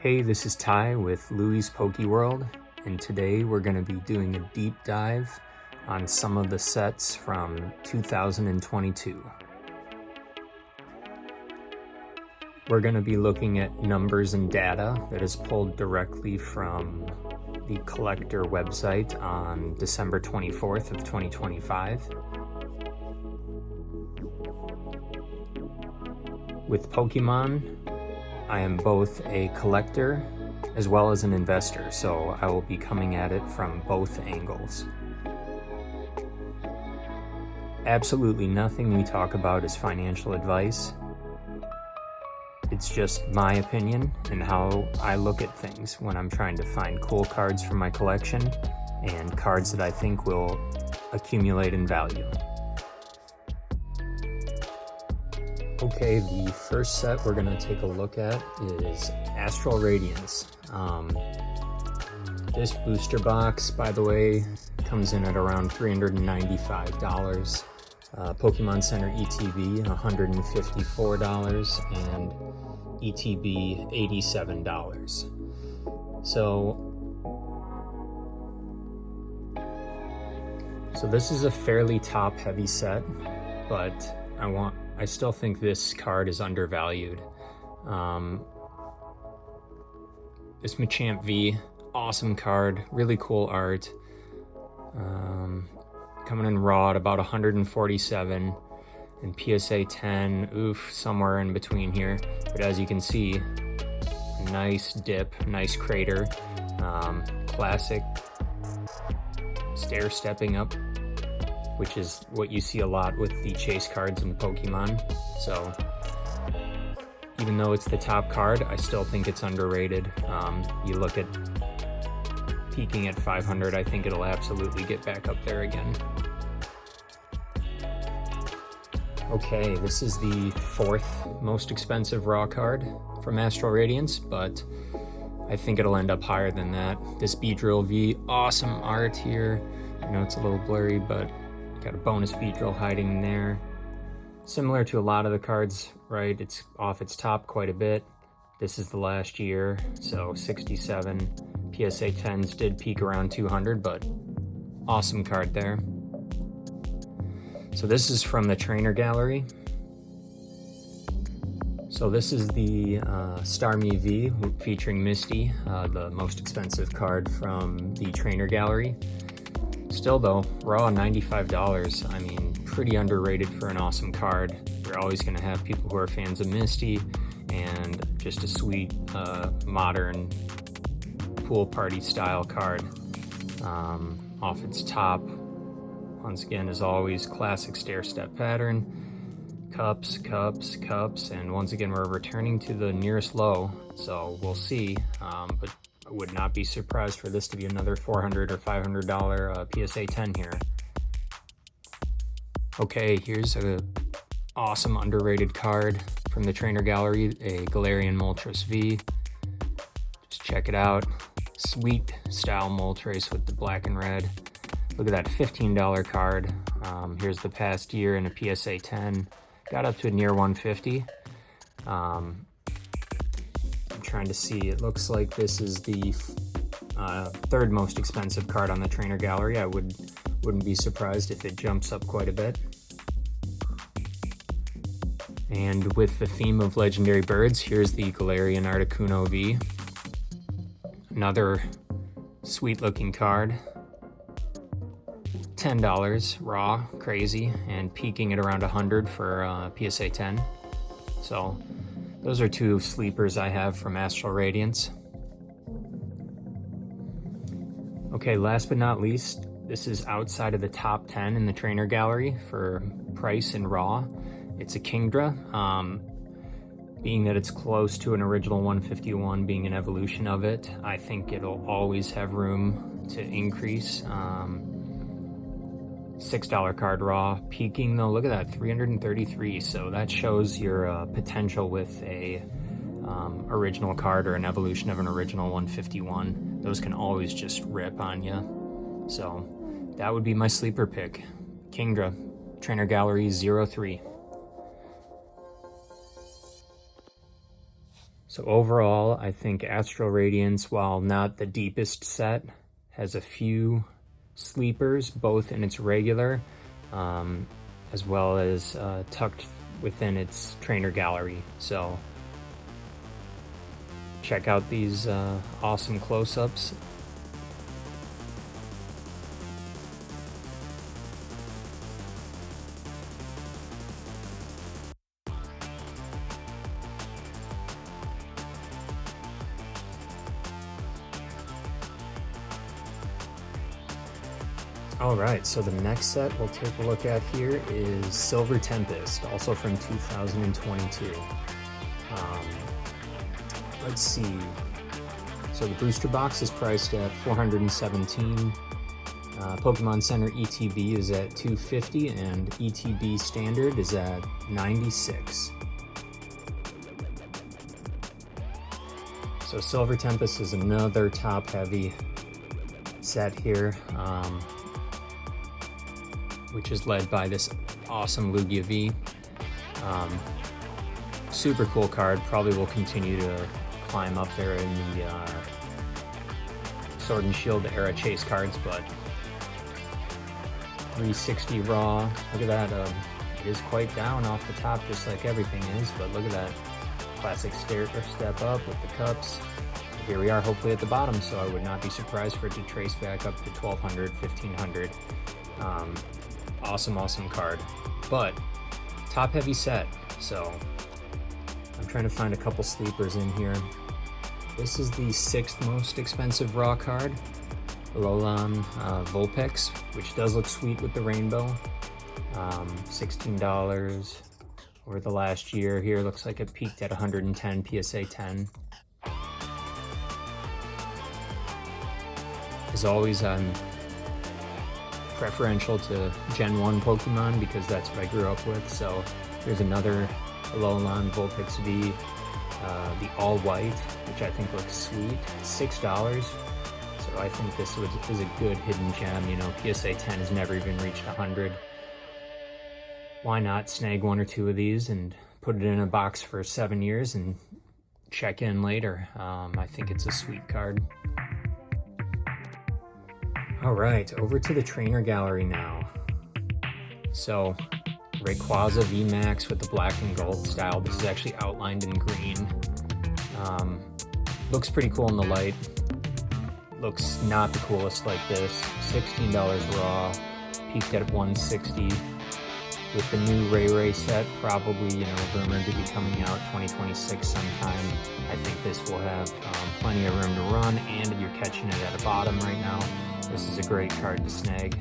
Hey, this is Ty with Louie's Poke World, and today we're going to be doing a deep dive on some of the sets from 2022. We're going to be looking at numbers and data that is pulled directly from the collector website on December 24th of 2025. With Pokemon, I am both a collector as well as an investor, so I will be coming at it from both angles. Absolutely nothing we talk about is financial advice. It's just my opinion and how I look at things when I'm trying to find cool cards for my collection and cards that I think will accumulate in value. Okay, the first set we're going to take a look at is Astral Radiance. This booster box, by the way, comes in at around $395. Pokemon Center ETB $154 and ETB $87. So this is a fairly top-heavy set, but I still think this card is undervalued. This Machamp V, awesome card, really cool art. Coming in raw at about 147, and PSA 10, somewhere in between here. But as you can see, nice dip, nice crater, classic stair-stepping up, which is what you see a lot with the chase cards in Pokemon. So even though it's the top card, I still think it's underrated. You look at peaking at 500, I think it'll absolutely get back up there again. Okay, this is the fourth most expensive raw card from Astral Radiance, but I think it'll end up higher than that. This Beedrill V, awesome art here. I know it's a little blurry, but got a bonus Beedrill hiding in there. Similar to a lot of the cards, right? It's off its top quite a bit. This is the last year, so 67. PSA 10s did peak around 200, but awesome card there. So this is from the Trainer Gallery. So this is the Starmie V featuring Misty, the most expensive card from the Trainer Gallery. Still though, raw $95. I mean, pretty underrated for an awesome card. You're always going to have people who are fans of Misty, and just a sweet modern pool party style card. Off its top, once again, as always, classic stair-step pattern. Cups, cups, cups, and once again we're returning to the nearest low, so we'll see, but I would not be surprised for this to be another $400 or $500 PSA 10 here. Okay, here's a awesome underrated card from the Trainer Gallery, a Galarian Moltres V. Just check it out. Sweet style Moltres with the black and red. Look at that $15 card. Here's the past year in a PSA 10. Got up to a near 150. I'm trying to see. It looks like this is the third most expensive card on the Trainer Gallery. I wouldn't be surprised if it jumps up quite a bit. And with the theme of legendary birds, here's the Galarian Articuno V. Another sweet looking card. $10 raw, crazy, and peaking at around 100 for PSA 10. So those are two sleepers I have from Astral Radiance. Okay, last but not least, this is outside of the top 10 in the Trainer Gallery for price and raw. It's a Kingdra. Being that it's close to an original 151, being an evolution of it, I think it'll always have room to increase. $6 card raw, peaking though, look at that, 333, so that shows your potential with a original card or an evolution of an original 151. Those can always just rip on you. So that would be my sleeper pick. Kingdra, Trainer Gallery 03. So overall, I think Astral Radiance, while not the deepest set, has a few sleepers, both in its regular, as well as tucked within its trainer gallery. So check out these awesome close-ups. Alright, so the next set we'll take a look at here is Silver Tempest, also from 2022. Let's see. So the booster box is priced at $417. Pokemon Center ETB is at $250, and ETB Standard is at $96. So Silver Tempest is another top-heavy set here, which is led by this awesome Lugia V. Super cool card, probably will continue to climb up there in the Sword and Shield era chase cards, but 360 raw, look at that, it is quite down off the top just like everything is, but look at that classic step up with the cups. Here we are hopefully at the bottom, so I would not be surprised for it to trace back up to 1200, 1500. Awesome card, but top heavy set, so I'm trying to find a couple sleepers in here. This is the 6th most expensive raw card, Alolan Vulpix, which does look sweet with the rainbow. $16 over the last year. Here looks like it peaked at 110 PSA 10. As always, I'm preferential to Gen 1 Pokemon because that's what I grew up with. So there's another Alolan Vulpix V, the all white, which I think looks sweet, $6. So I think this is a good hidden gem. You know, PSA 10 has never even reached 100. Why not snag one or two of these and put it in a box for 7 years and check in later? I think it's a sweet card. All right, over to the trainer gallery now. So Rayquaza VMAX with the black and gold style. This is actually outlined in green. Looks pretty cool in the light. Looks not the coolest like this. $16 raw, peaked at 160. With the new Ray set, probably, you know, rumored to be coming out 2026 sometime. I think this will have plenty of room to run, and you're catching it at a bottom right now. This is a great card to snag.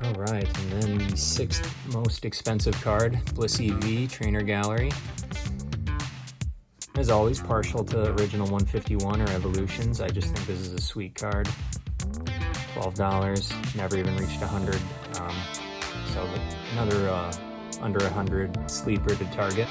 All right, and then the 6th most expensive card, Blissey V, Trainer Gallery. As always, partial to original 151 or Evolutions. I just think this is a sweet card. $12, never even reached 100. So another under 100 sleeper to target.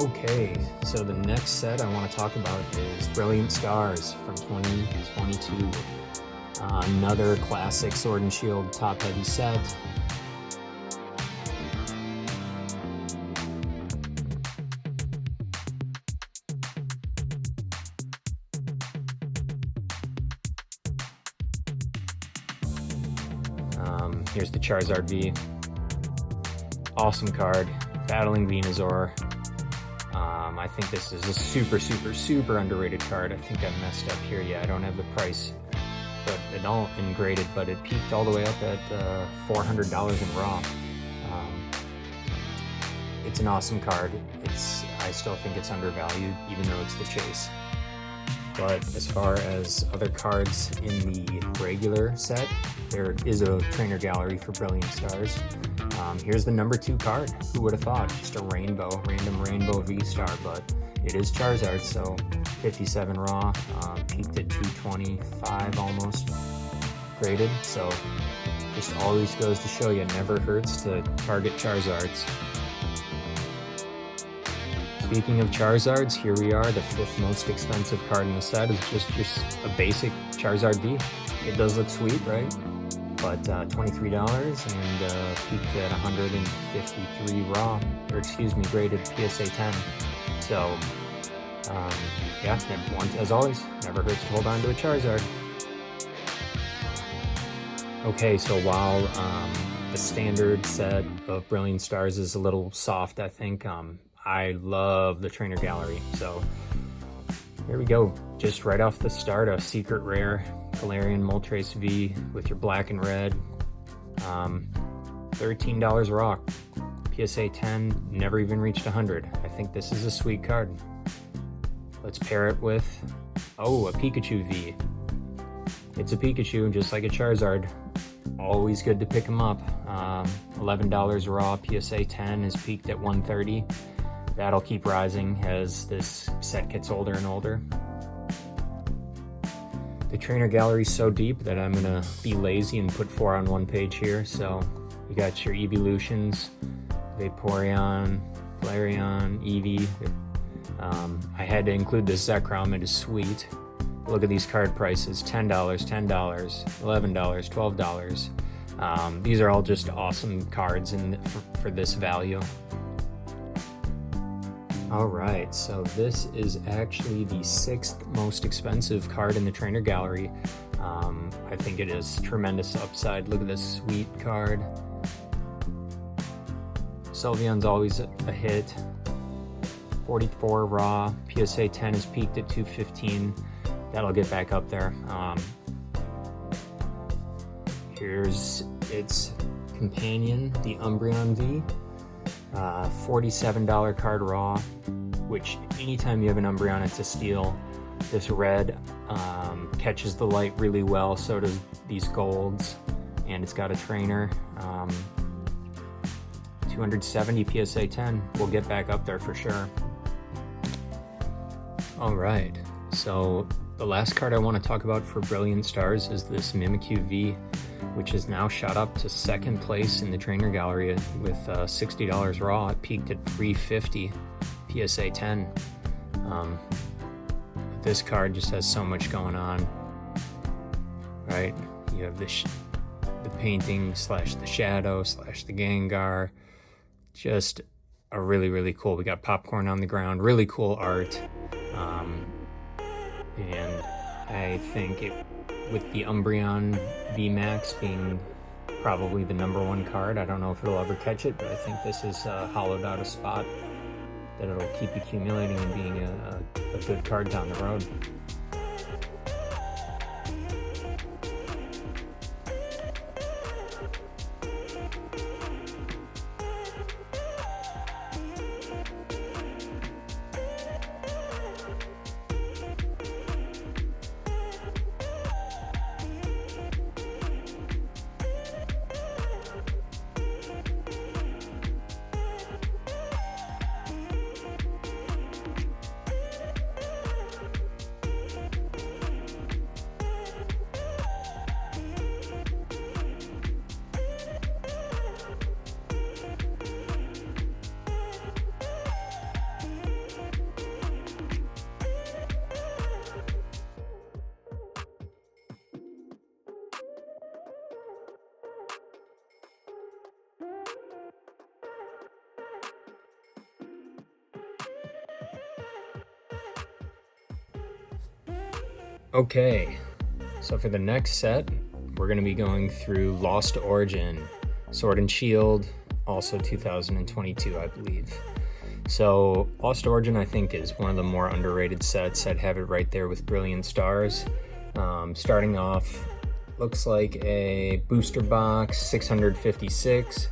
Okay, so the next set I want to talk about is Brilliant Stars from 2022. Another classic Sword and Shield top-heavy set. Here's the Charizard V. Awesome card. Battling Venusaur. I think this is a super underrated card. I think I messed up here. Yeah, I don't have the price, but it all in graded, but it peaked all the way up at $400 in raw. It's an awesome card. I still think it's undervalued, even though it's the chase. But as far as other cards in the regular set, there is a trainer gallery for Brilliant Stars. Here's the number 2 card. Who would have thought? Just a random rainbow V-Star, but it is Charizard, so 57 raw, peaked at 225 almost, graded. So just always goes to show you, it never hurts to target Charizards. Speaking of Charizards, here we are. The 5th most expensive card in the set is just a basic Charizard V. It does look sweet, right? But $23 and peaked at 153 raw, or excuse me, graded PSA 10. So yeah, as always, never hurts to hold on to a Charizard. Okay, so while the standard set of Brilliant Stars is a little soft, I think, I love the trainer gallery. So here we go. Just right off the start, a secret rare Galarian Moltres V with your black and red. $13 raw. PSA 10, never even reached 100. I think this is a sweet card. Let's pair it with, a Pikachu V. It's a Pikachu, just like a Charizard. Always good to pick them up. $11 raw, PSA 10 is peaked at 130. That'll keep rising as this set gets older and older. The trainer gallery is so deep that I'm gonna be lazy and put 4 on one page here. So you got your Evolutions, Vaporeon, Flareon, Eevee. I had to include this Zekrom, it is sweet. Look at these card prices, $10, $10, $11, $12. These are all just awesome cards for this value. All right, so this is actually the 6th most expensive card in the trainer gallery. I think it is tremendous upside. Look at this sweet card. Sylveon's always a hit. 44 raw, PSA 10 is peaked at 215. That'll get back up there. Here's its companion, the Umbreon V. $47 card raw, which anytime you have an Umbreon, it's a steal. This red catches the light really well, so does these golds, and it's got a trainer. 270 PSA 10. We'll get back up there for sure. All right, so the last card I want to talk about for Brilliant Stars is this Mimikyu V, which is now shot up to 2nd place in the trainer gallery with $60 raw. It peaked at 350 PSA 10. This card just has so much going on, right? You have the painting slash the shadow slash the Gengar. Just a really cool. We got popcorn on the ground, really cool art. And I think with the Umbreon VMAX being probably the number 1 card, I don't know if it'll ever catch it, but I think this is hollowed out a spot that it'll keep accumulating and being a good card down the road. Okay, so for the next set, we're going to be going through Lost Origin, Sword and Shield, also 2022, I believe. So Lost Origin, I think, is one of the more underrated sets. I'd have it right there with Brilliant Stars. Starting off, looks like a booster box, 656,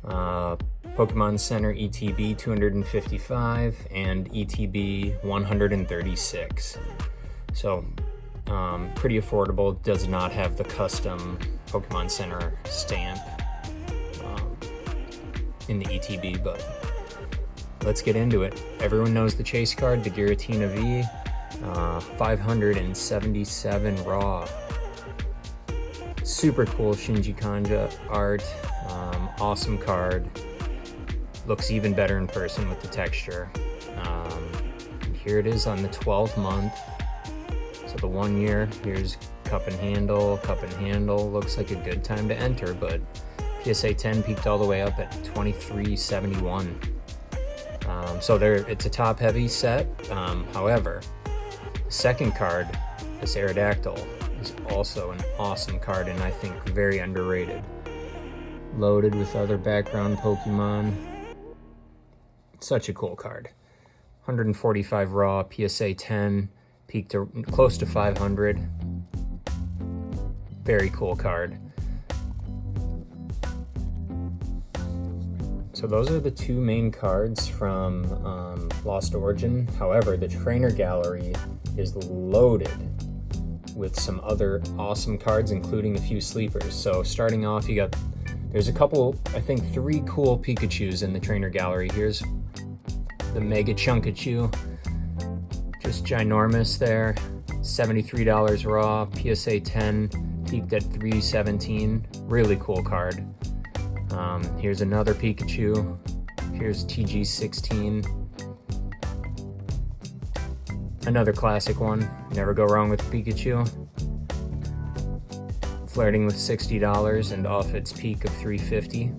Pokemon Center ETB 255, and ETB 136. So pretty affordable. Does not have the custom Pokemon Center stamp in the ETB, but let's get into it. Everyone knows the chase card, the Giratina V, 577 raw. Super cool Shinji Kanja art, awesome card. Looks even better in person with the texture. Here it is on the 12th month. So the 1 year, here's cup and handle, looks like a good time to enter, but PSA 10 peaked all the way up at 2371. So it's a top heavy set. However, the second card, this Aerodactyl, is also an awesome card and I think very underrated. Loaded with other background Pokemon. Such a cool card. 145 raw, PSA 10, peaked to close to 500. Very cool card. So those are the two main cards from Lost Origin. However, the trainer gallery is loaded with some other awesome cards, including a few sleepers. So starting off, there's a couple, I think 3 cool Pikachus in the trainer gallery. Here's the Mega Chunkachu, just ginormous there. $73 raw, PSA 10, peaked at 317. Really cool card. Here's another Pikachu. Here's TG16. Another classic one. Never go wrong with Pikachu. Flirting with $60 and off its peak of $350.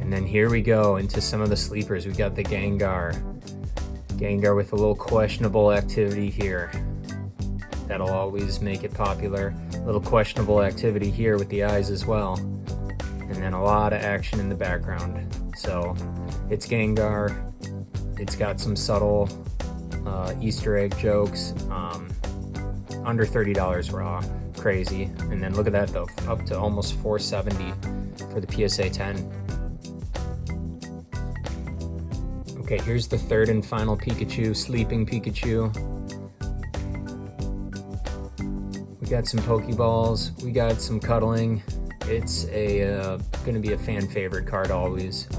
And then here we go into some of the sleepers. We got the Gengar. Gengar with a little questionable activity here. That'll always make it popular. A little questionable activity here with the eyes as well. And then a lot of action in the background. So it's Gengar. It's got some subtle Easter egg jokes. Under $30 raw. Crazy. And then look at that though, up to almost $470 for the PSA 10. Okay, here's the third and final Pikachu, Sleeping Pikachu. We got some Pokeballs, we got some cuddling. It's gonna be a fan favorite card always.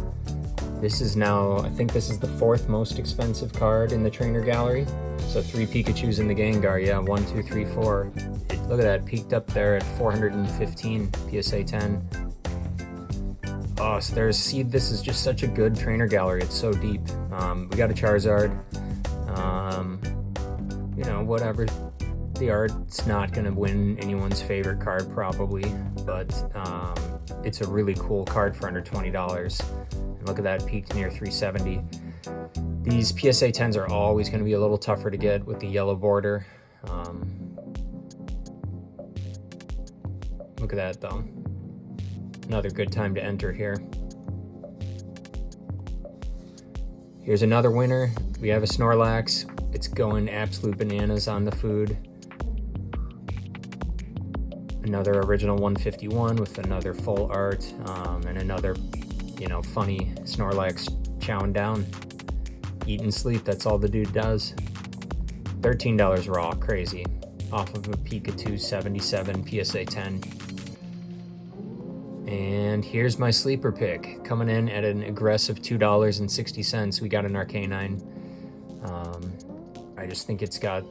This is now, I think this is the 4th most expensive card in the trainer gallery. So 3 Pikachus in the Gengar, yeah, 1, 2, 3, 4. Look at that, peaked up there at 415 PSA 10. Oh, so this is just such a good trainer gallery. It's so deep. We got a Charizard. You know, whatever. The art's not gonna win anyone's favorite card probably, but it's a really cool card for under $20. And look at that, peaked near 370. These PSA 10s are always gonna be a little tougher to get with the yellow border. Look at that though. Another good time to enter here. Here's another winner. We have a Snorlax. It's going absolute bananas on the food. Another original 151 with another full art, and another, funny Snorlax chowing down. Eat and sleep, that's all the dude does. $13 raw, crazy. Off of a Pikachu 77 PSA 10. And here's my sleeper pick, coming in at an aggressive $2.60. We got an Arcanine. I just think it's got,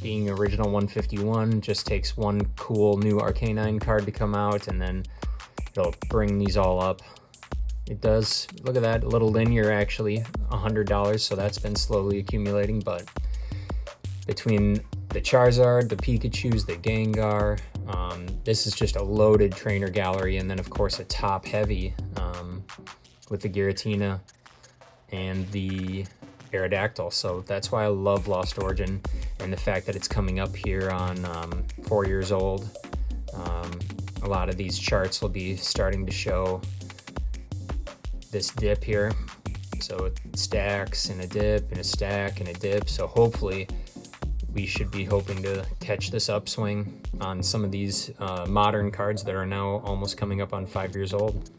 being original 151, just takes one cool new Arcanine card to come out, and then it'll bring these all up. It does, look at that, a little linear actually, $100, so that's been slowly accumulating, but between the Charizard, the Pikachus, the Gengar, this is just a loaded trainer gallery, and then of course a top heavy with the Giratina and the Aerodactyl. So that's why I love Lost Origin, and the fact that it's coming up here on 4 years old. A lot of these charts will be starting to show this dip here. So it stacks and a dip and a stack and a dip. So hopefully we should be hoping to catch this upswing on some of these modern cards that are now almost coming up on 5 years old.